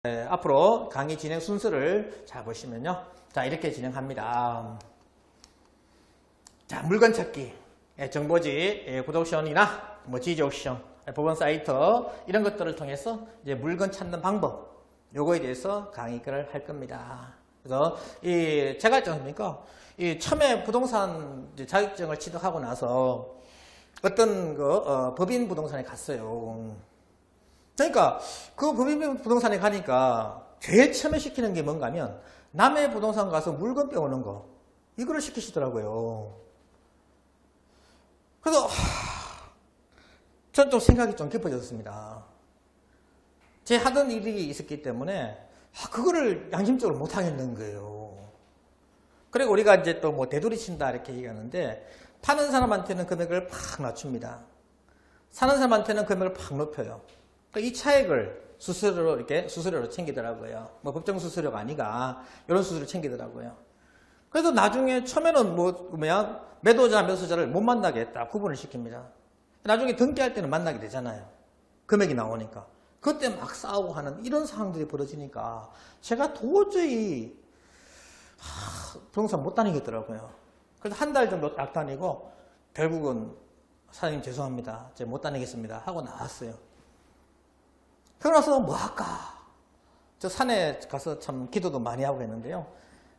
앞으로 강의 진행 순서를 잘 보시면요. 자, 이렇게 진행합니다. 자, 물건 찾기, 정보지, 구독션이나 지지옥션, 법원 사이트 이런 것들을 통해서 이제 물건 찾는 방법, 요거에 대해서 강의를 할 겁니다. 그래서 제가 있지 않습니까? 처음에 부동산 자격증을 취득하고 나서 어떤 법인 부동산에 갔어요. 그러니까 그 법인 부동산에 가니까 제일 처음에 시키는 게 뭔가 하면 남의 부동산 가서 물건 빼오는 거, 이거를 시키시더라고요. 그래서 전 좀 생각이 좀 깊어졌습니다. 제 하던 일이 있었기 때문에 그거를 양심적으로 못 하겠는 거예요. 그리고 우리가 이제 또 뭐 대두리 친다 이렇게 얘기하는데, 파는 사람한테는 금액을 팍 낮춥니다. 사는 사람한테는 금액을 팍 높여요. 이 차액을 수수료로 챙기더라고요. 뭐 법정 수수료가 아니가 이런 수수료 챙기더라고요. 그래서 나중에 처음에는 매도자 매수자를 못 만나게 했다, 구분을 시킵니다. 나중에 등기할 때는 만나게 되잖아요. 금액이 나오니까. 그때 막 싸우고 하는 이런 상황들이 벌어지니까 제가 도저히 부동산 못 다니겠더라고요. 그래서 한 달 정도 딱 다니고 결국은 사장님 죄송합니다, 제가 못 다니겠습니다 하고 나왔어요. 그러고 나서 뭐 할까? 저 산에 가서 참 기도도 많이 하고 했는데요.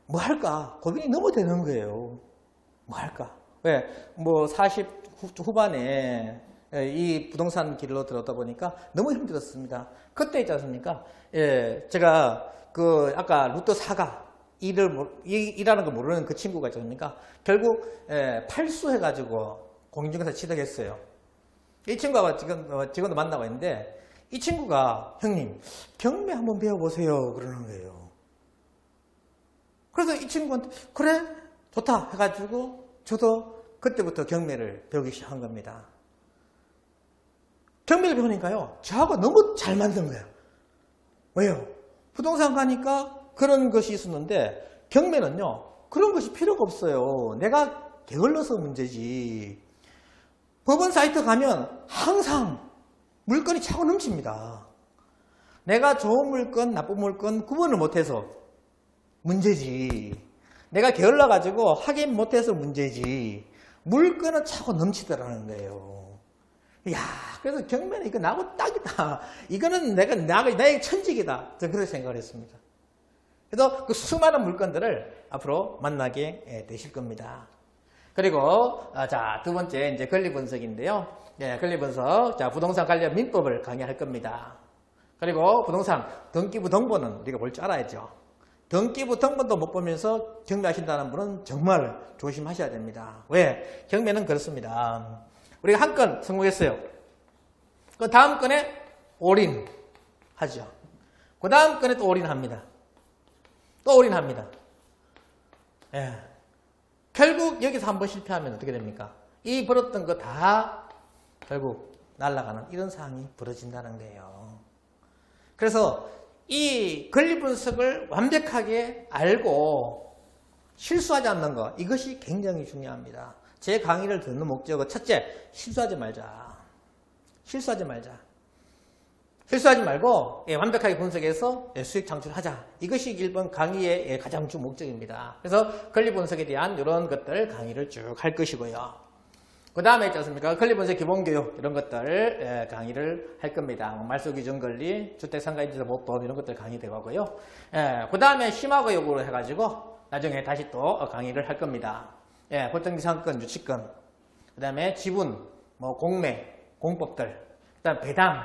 뭐 할까? 고민이 너무 되는 거예요. 뭐 할까? 왜? 40 후반에 이 부동산 길로 들어다 보니까 너무 힘들었습니다. 그때 있지 않습니까? 제가 아까 루트 4가 일하는 거 모르는 그 친구가 있지 않습니까? 결국 팔수해가지고 공인중개사 취득했어요. 이 친구가 지금도 만나고 있는데, 이 친구가 형님 경매 한번 배워보세요 그러는 거예요. 그래서 이 친구한테 그래 좋다 해가지고 저도 그때부터 경매를 배우기 시작한 겁니다. 경매를 배우니까요, 저하고 너무 잘 맞는 거예요. 왜요? 부동산 가니까 그런 것이 있었는데 경매는요 그런 것이 필요가 없어요. 내가 게을러서 문제지. 법원 사이트 가면 항상 물건이 차고 넘칩니다. 내가 좋은 물건, 나쁜 물건 구분을 못해서 문제지. 내가 게을러가지고 확인 못해서 문제지. 물건은 차고 넘치더라는 거예요. 그래서 경매는 이거 나하고 딱이다. 이거는 나의 천직이다. 저는 그렇게 생각을 했습니다. 그래서 그 수많은 물건들을 앞으로 만나게 되실 겁니다. 그리고 자, 두 번째 이제 권리 분석인데요. 권리 분석. 자, 부동산 관련 민법을 강의할 겁니다. 그리고 부동산 등기부 등본은 우리가 볼 줄 알아야죠. 등기부 등본도 못 보면서 경매하신다는 분은 정말 조심하셔야 됩니다. 왜? 경매는 그렇습니다. 우리가 한 건 성공했어요. 그 다음 건에 올인 하죠. 그 다음 건에 또 올인합니다. 또 올인합니다. 결국 여기서 한번 실패하면 어떻게 됩니까? 이 벌었던 거 다 결국 날아가는 이런 상황이 벌어진다는 거예요. 그래서 이 권리 분석을 완벽하게 알고 실수하지 않는 것, 이것이 굉장히 중요합니다. 제 강의를 듣는 목적은 첫째, 실수하지 말자. 실수하지 말자. 실수하지 말고 완벽하게 분석해서 수익 창출하자. 이것이 1번 강의의 가장 주 목적입니다. 그래서 권리 분석에 대한 이런 것들 강의를 쭉 할 것이고요. 그 다음에 있지 않습니까? 권리 분석 기본교육 이런 것들 강의를 할 겁니다. 말소기준권리, 주택상가인지도 보법 이런 것들 강의되고 하고요. 그 다음에 심화교육으로 해가지고 나중에 다시 또 강의를 할 겁니다. 보증기상권, 유치권, 그 다음에 지분, 공매, 공법들, 그 다음 배당,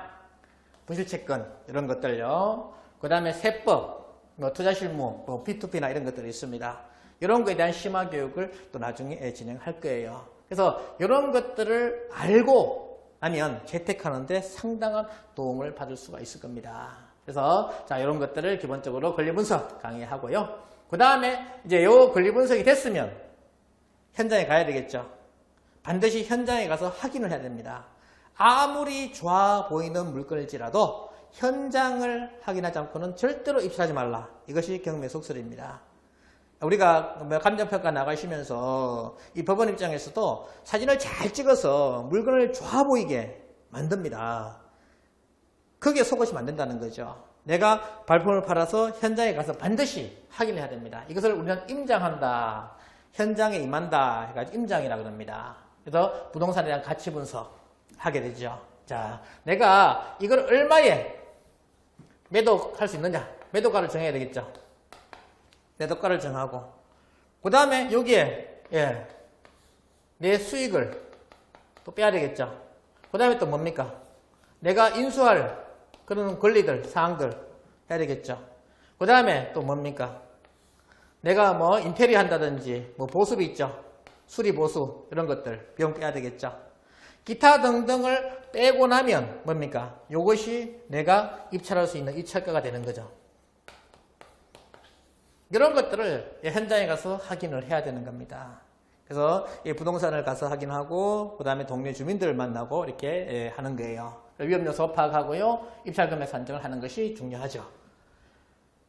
분실채권 이런 것들요. 그 다음에 세법, 투자실무, P2P나 이런 것들이 있습니다. 이런 거에 대한 심화교육을 또 나중에 진행할 거예요. 그래서 이런 것들을 알고 나면 재테크하는데 상당한 도움을 받을 수가 있을 겁니다. 그래서 자, 이런 것들을 기본적으로 권리 분석 강의하고요. 그 다음에 이제 요 권리 분석이 됐으면 현장에 가야 되겠죠. 반드시 현장에 가서 확인을 해야 됩니다. 아무리 좋아 보이는 물건일지라도 현장을 확인하지 않고는 절대로 입수하지 말라. 이것이 경매 속설입니다. 우리가 감정평가 나가시면서 이 법원 입장에서도 사진을 잘 찍어서 물건을 좋아 보이게 만듭니다. 거기에 속으시면 안 된다는 거죠. 내가 발품을 팔아서 현장에 가서 반드시 확인을 해야 됩니다. 이것을 우리는 임장한다. 현장에 임한다. 해가지고 임장이라고 합니다. 그래서 부동산에 대한 가치 분석하게 되죠. 자, 내가 이걸 얼마에 매도할 수 있느냐. 매도가를 정해야 되겠죠. 매도가를 정하고 그 다음에 여기에 내 수익을 또 빼야 되겠죠. 그 다음에 또 뭡니까? 내가 인수할 그런 권리들, 사항들 해야 되겠죠. 그 다음에 또 뭡니까? 내가 뭐 인테리어 한다든지 뭐 보수비 있죠. 수리 보수 이런 것들 비용 빼야 되겠죠. 기타 등등을 빼고 나면 뭡니까? 이것이 내가 입찰할 수 있는 입찰가가 되는 거죠. 이런 것들을 현장에 가서 확인을 해야 되는 겁니다. 그래서 부동산을 가서 확인하고 그 다음에 동네 주민들을 만나고 이렇게 하는 거예요. 위험 요소 파악하고요. 입찰 금액 산정을 하는 것이 중요하죠.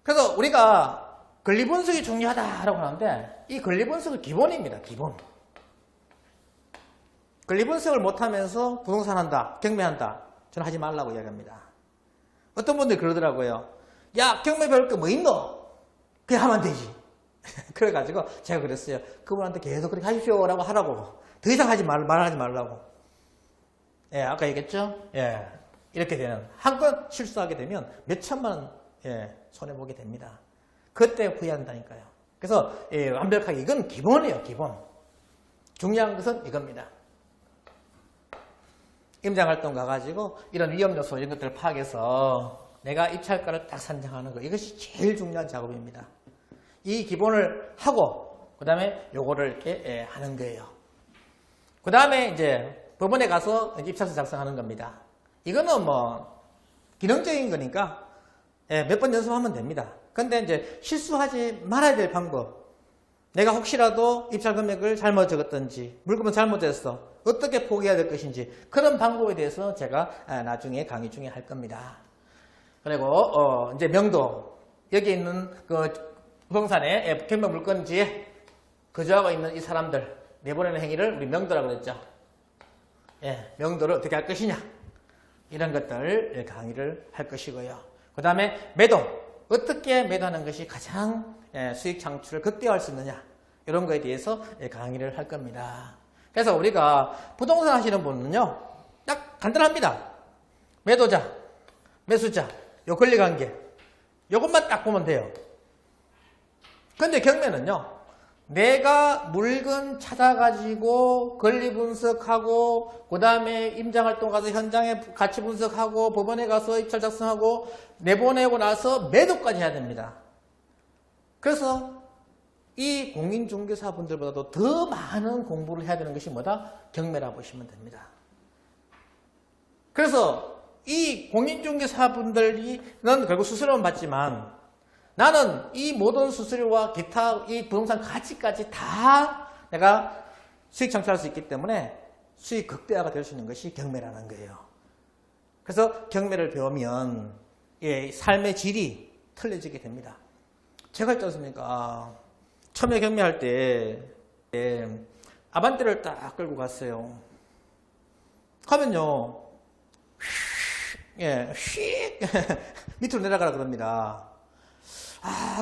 그래서 우리가 권리 분석이 중요하다라고 하는데 이 권리 분석은 기본입니다. 기본. 권리 분석을 못하면서 부동산 한다, 경매한다. 저는 하지 말라고 이야기합니다. 어떤 분들이 그러더라고요. 야, 경매 배울 거 뭐 있노? 그냥 하면 되지. 그래가지고 제가 그랬어요. 그분한테 계속 그렇게 하십시오라고 하라고. 더 이상 말하지 말라고. 예, 아까 얘기했죠? 예. 이렇게 되는. 한 건 실수하게 되면 몇 천만 원, 손해보게 됩니다. 그때 후회한다니까요. 그래서, 완벽하게, 이건 기본이에요, 기본. 중요한 것은 이겁니다. 임장활동 가가지고 이런 위험 요소, 이런 것들을 파악해서 내가 입찰가를 딱 산정하는 거. 이것이 제일 중요한 작업입니다. 이 기본을 하고, 그 다음에 요거를 이렇게 하는 거예요. 그 다음에 이제 법원에 가서 입찰서 작성하는 겁니다. 이거는 뭐, 기능적인 거니까, 몇 번 연습하면 됩니다. 근데 이제 실수하지 말아야 될 방법. 내가 혹시라도 입찰 금액을 잘못 적었든지, 물건을 잘못했어. 어떻게 포기해야 될 것인지, 그런 방법에 대해서 제가 나중에 강의 중에 할 겁니다. 그리고, 이제 명도. 여기 있는 그 부동산에 경매 물건지에 거주하고 있는 이 사람들 내보내는 행위를 우리 명도라고 그랬죠. 명도를 어떻게 할 것이냐 이런 것들 강의를 할 것이고요. 그 다음에 매도 어떻게 매도하는 것이 가장 수익 창출을 극대화할 수 있느냐 이런 거에 대해서 강의를 할 겁니다. 그래서 우리가 부동산 하시는 분은요 딱 간단합니다. 매도자, 매수자, 요 권리관계 요것만 딱 보면 돼요. 근데 경매는요, 내가 물건 찾아가지고 권리 분석하고, 그 다음에 임장활동 가서 현장에 가치 분석하고, 법원에 가서 입찰 작성하고, 내보내고 나서 매도까지 해야 됩니다. 그래서 이 공인중개사분들보다도 더 많은 공부를 해야 되는 것이 뭐다? 경매라 보시면 됩니다. 그래서 이 공인중개사분들은 결국 수수료는 받지만 나는 이 모든 수수료와 기타 이 부동산 가치까지 다 내가 수익 창출할 수 있기 때문에 수익 극대화가 될 수 있는 것이 경매라는 거예요. 그래서 경매를 배우면 삶의 질이 틀려지게 됩니다. 제가 있지 않습니까? 처음에 경매할 때 아반떼를 딱 끌고 갔어요. 가면요 휙 밑으로 내려가라 그럽니다.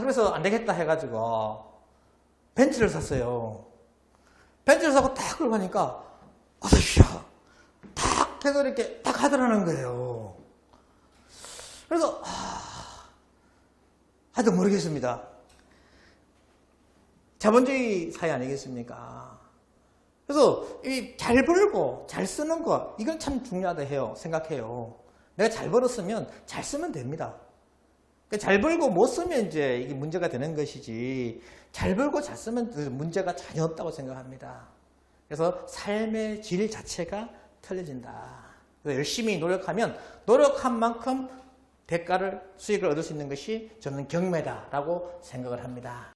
그래서 안 되겠다 해가지고 벤츠를 샀어요. 벤츠를 사고 딱 끌고 가니까 어서오시오 탁 해서 이렇게 딱 하더라는 거예요. 그래서 하여튼 모르겠습니다. 자본주의 사회 아니겠습니까? 그래서 이 잘 벌고 잘 쓰는 거 이건 참 중요하다 해요. 생각해요. 내가 잘 벌었으면 잘 쓰면 됩니다. 잘 벌고 못 쓰면 이제 이게 문제가 되는 것이지 잘 벌고 잘 쓰면 문제가 전혀 없다고 생각합니다. 그래서 삶의 질 자체가 틀려진다. 그래서 열심히 노력하면 노력한 만큼 대가를 수익을 얻을 수 있는 것이 저는 경매다라고 생각을 합니다.